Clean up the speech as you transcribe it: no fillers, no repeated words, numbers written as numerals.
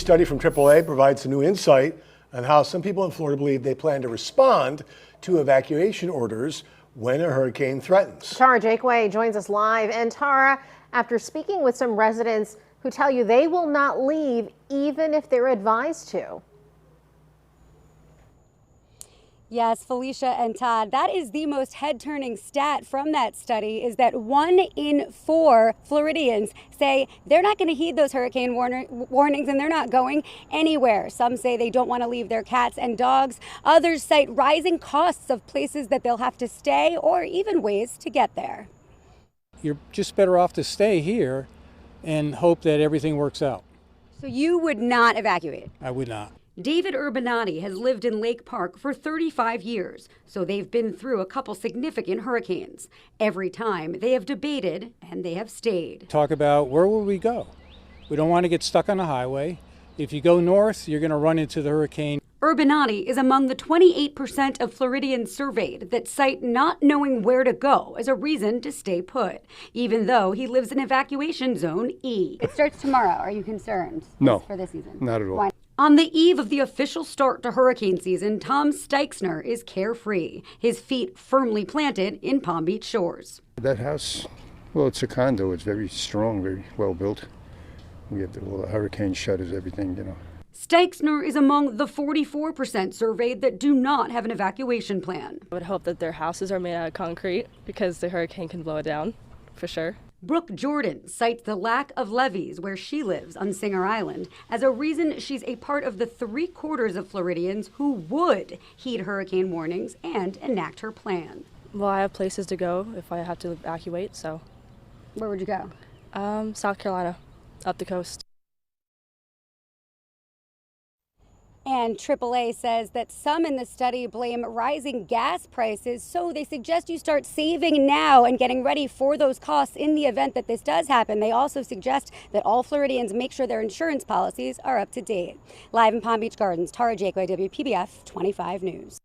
study from AAA provides a new insight on how some people in Florida believe they plan to respond to evacuation orders when a hurricane threatens. Tara Jakeway joins us live. And Tara, after speaking with some residents who tell you they will not leave even if they're advised to. Yes, Felicia and Todd, that is the most head-turning stat from that study, is that 1 in 4 Floridians say they're not going to heed those hurricane warnings and they're not going anywhere. Some say they don't want to leave their cats and dogs. Others cite rising costs of places that they'll have to stay or even ways to get there. You're just better off to stay here and hope that everything works out. So you would not evacuate? I would not. David Urbanati has lived in Lake Park for 35 years, so they've been through a couple significant hurricanes. Every time they have debated and they have stayed. Talk about where will we go? We don't want to get stuck on the highway. If you go north, you're going to run into the hurricane. Urbanati is among the 28% of Floridians surveyed that cite not knowing where to go as a reason to stay put, even though he lives in evacuation zone E. It starts tomorrow. Are you concerned? No, for this season? Not at all. Why? On the eve of the official start to hurricane season, Tom Steixner is carefree, his feet firmly planted in Palm Beach shores. That house, well, it's a condo. It's very strong, very well built. We have all the hurricane shutters, everything, you know. Steixner is among the 44% surveyed that do not have an evacuation plan. I would hope that their houses are made out of concrete because the hurricane can blow it down, for sure. Brooke Jordan cites the lack of levees where she lives on Singer Island as a reason she's a part of the 3/4 of Floridians who would heed hurricane warnings and enact her plan. Well, I have places to go if I have to evacuate, so. Where would you go? South Carolina, up the coast. And AAA says that some in the study blame rising gas prices, so they suggest you start saving now and getting ready for those costs in the event that this does happen. They also suggest that all Floridians make sure their insurance policies are up to date. Live in Palm Beach Gardens, Tara Jakeway, WPBF 25 News.